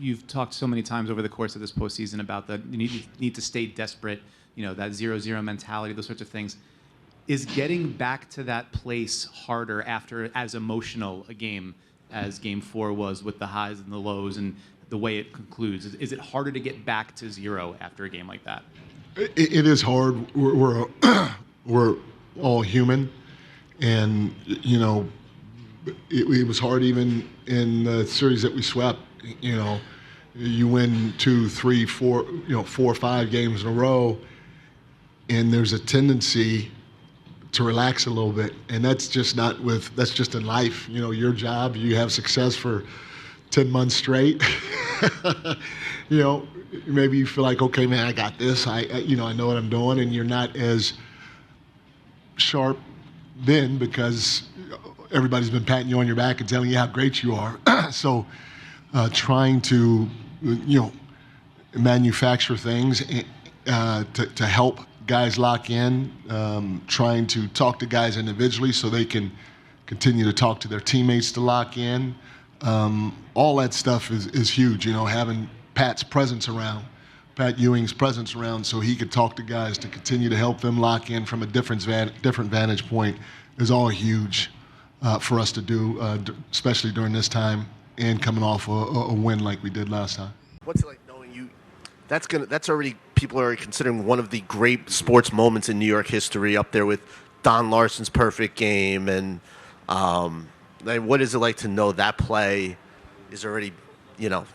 You've talked so many times over the course of this postseason about the need to stay desperate, that 0-0 mentality, those sorts of things. Is getting back to that place harder after as emotional a game as Game 4 was, with the highs and the lows and the way it concludes? Is it harder to get back to 0 after a game like that? It is hard. We're all human, and it was hard even in the series that we swept. You win 2, 3, 4, 4 or 5 games in a row, and there's a tendency to relax a little bit, and that's just in life. Your job, you have success for 10 months straight. Maybe you feel like, okay, man, I got this. I know what I'm doing, and you're not as sharp then because everybody's been patting you on your back and telling you how great you are. So trying to, manufacture things to help guys lock in, trying to talk to guys individually so they can continue to talk to their teammates to lock in. All that stuff is huge, having Pat Ewing's presence around so he could talk to guys to continue to help them lock in from a different vantage point is all huge for us to do, especially during this time and coming off a win like we did last time. What's it like knowing you? That's already, people are already considering one of the great sports moments in New York history, up there with Don Larson's perfect game. And what is it like to know that play is already, going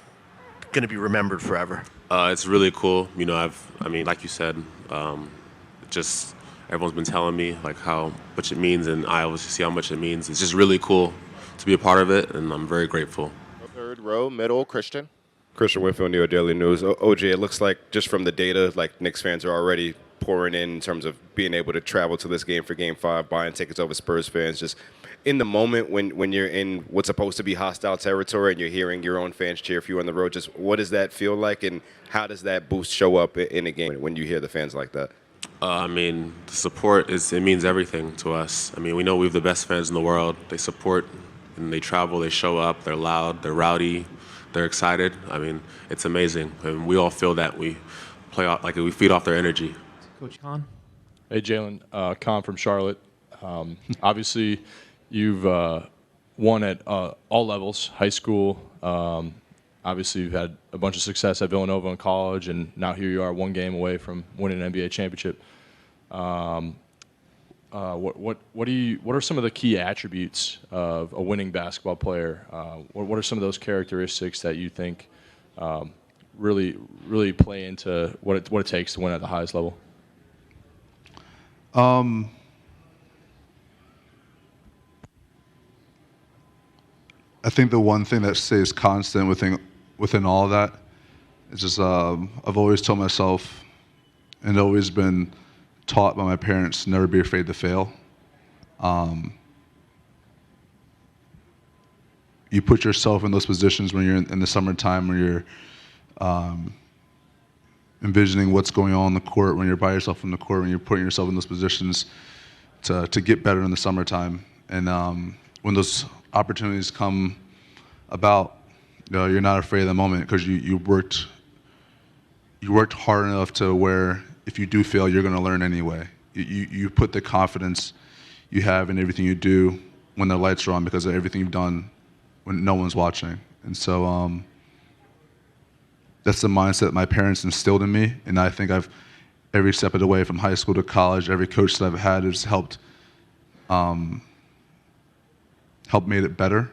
to be remembered forever? It's really cool. Like you said, just everyone's been telling me like how much it means, and I obviously see how much it means. It's just really cool to be a part of it, and I'm very grateful. Third row, middle, Christian Whitfield, New York Daily News. OG, it looks like just from the data, like Knicks fans are already pouring in terms of being able to travel to this game for Game 5, buying tickets over Spurs fans. Just in the moment when you're in what's supposed to be hostile territory and you're hearing your own fans cheer for you on the road, just what does that feel like, and how does that boost show up in a game when you hear the fans like that? The support it means everything to us. We know we have the best fans in the world. They support and they travel, they show up, they're loud, they're rowdy, they're excited. It's amazing. And we all feel that we play off, like we feed off their energy. Coach Khan? Hey, Jalen. Khan from Charlotte. Obviously, you've won at all levels, high school. Obviously, you've had a bunch of success at Villanova in college, and now here you are, one game away from winning an NBA championship. What are some of the key attributes of a winning basketball player? What are some of those characteristics that you think really play into what it takes to win at the highest level? I think the one thing that stays constant within all of that is just I've always told myself, and always been taught by my parents, never be afraid to fail. You put yourself in those positions when you're in the summertime, when you're envisioning what's going on the court, when you're by yourself in the court, when you're putting yourself in those positions to get better in the summertime. And when those opportunities come about, you're not afraid of the moment because you worked hard enough to where if you do fail, you're going to learn anyway. You put the confidence you have in everything you do when the lights are on because of everything you've done when no one's watching. And so that's the mindset that my parents instilled in me, and I think every step of the way from high school to college, every coach that I've had has helped made it better.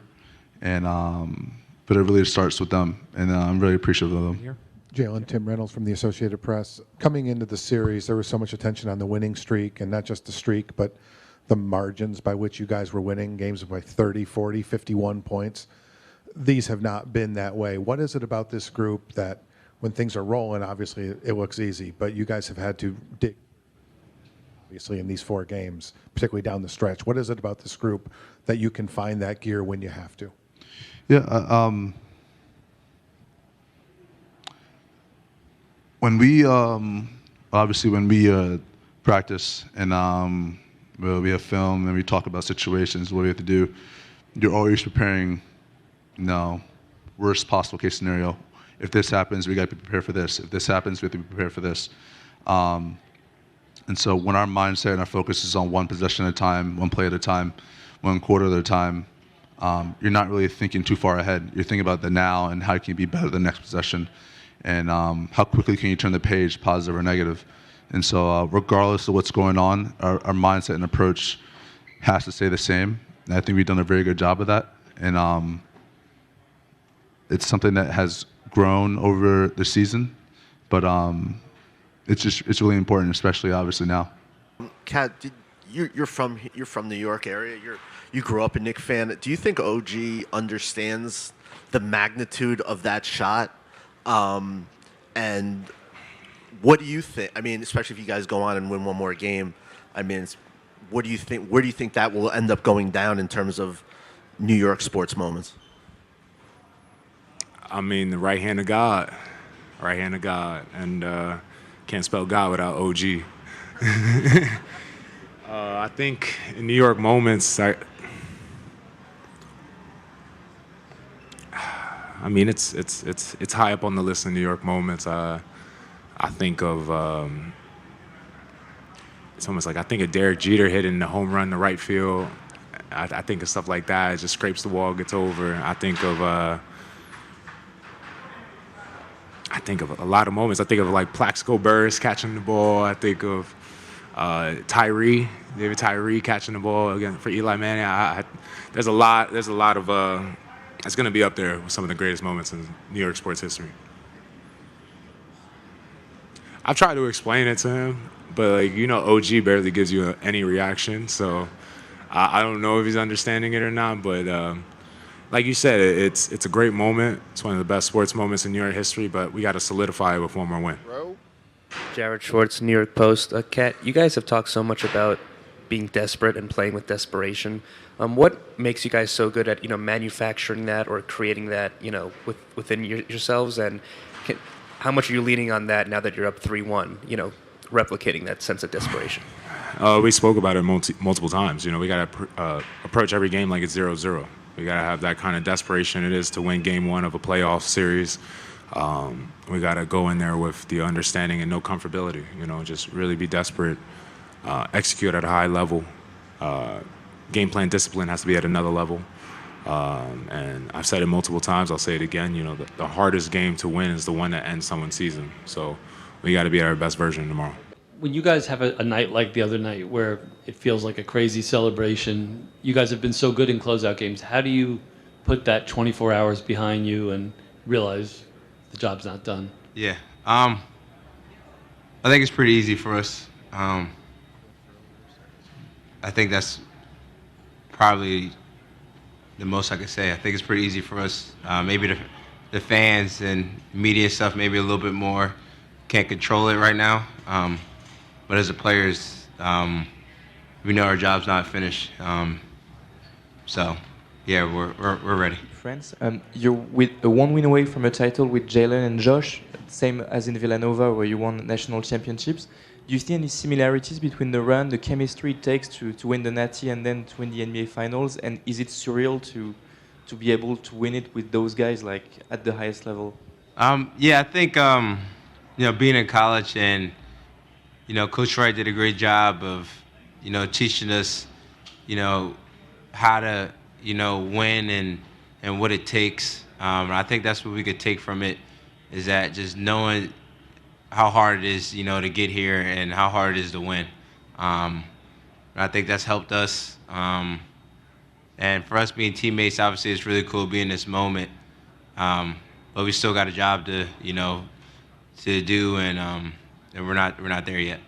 And but it really starts with them, and I'm really appreciative of them. Jalen, Tim Reynolds from the Associated Press. Coming into the series, there was so much attention on the winning streak, and not just the streak, but the margins by which you guys were winning games by 30, 40, 51 points. These have not been that way. What is it about this group that when things are rolling, obviously it looks easy, but you guys have had to dig, obviously, in these 4 games, particularly down the stretch. What is it about this group that you can find that gear when you have to? Yeah, when we practice and we have film and we talk about situations, what we have to do, you're always preparing, worst possible case scenario. if this happens, we got to be prepared for this. If this happens, we have to be prepared for this. And so when our mindset and our focus is on one possession at a time, one play at a time, one quarter at a time, you're not really thinking too far ahead. You're thinking about the now and how can you be better the next possession, and how quickly can you turn the page, positive or negative. And so regardless of what's going on, our mindset and approach has to stay the same. And I think we've done a very good job of that. And it's something that has grown over the season, but it's really important, especially obviously now. Kat, you're from New York area. You grew up a Knicks fan. Do you think OG understands the magnitude of that shot? And what do you think? I mean, especially if you guys go on and win one more game. I mean, what do you think? Where do you think that will end up going down in terms of New York sports moments? I mean, the right hand of God, and can't spell God without OG. I think in New York moments, I mean, it's high up on the list of New York moments. I think of it's almost like I think of Derek Jeter hitting the home run to right field. I think of stuff like that. It just scrapes the wall, gets over. I think of a lot of moments. I think of like Plaxico Burress catching the ball. I think of David Tyree catching the ball again for Eli Manning. There's a lot of it's going to be up there with some of the greatest moments in New York sports history. I've tried to explain it to him, but OG barely gives you any reaction, so I don't know if he's understanding it or not. But like you said, it's a great moment. It's one of the best sports moments in New York history, but we got to solidify it with one more win. Jared Schwartz, New York Post. Kat, you guys have talked so much about being desperate and playing with desperation. What makes you guys so good at manufacturing that or creating that within yourselves, and how much are you leaning on that now that you're up 3-1? Replicating that sense of desperation. We spoke about it multiple times. We got to approach every game like it's 0-0. We got to have that kind of desperation it is to win game one of a playoff series. We got to go in there with the understanding and no comfortability, just really be desperate, execute at a high level. Game plan discipline has to be at another level. And I've said it multiple times, I'll say it again, the hardest game to win is the one that ends someone's season. So we got to be at our best version tomorrow. When you guys have a night like the other night where it feels like a crazy celebration, you guys have been so good in closeout games. How do you put that 24 hours behind you and realize the job's not done? Yeah. I think it's pretty easy for us. I think that's probably the most I could say. I think it's pretty easy for us. Maybe the fans and media stuff, maybe a little bit more. Can't control it right now. But as a players, we know our job's not finished. So, yeah, we're ready. France, you're with a 1 win away from a title with Jalen and Josh, same as in Villanova where you won national championships. Do you see any similarities between the run, the chemistry it takes to win the Natty and then to win the NBA Finals? And is it surreal to be able to win it with those guys like at the highest level? Yeah, I think being in college and Coach Wright did a great job of teaching us how to win and what it takes. I think that's what we could take from it, is that just knowing how hard it is, to get here and how hard it is to win. I think that's helped us. And for us being teammates, obviously it's really cool being in this moment. But we still got a job to do, and we're not there yet.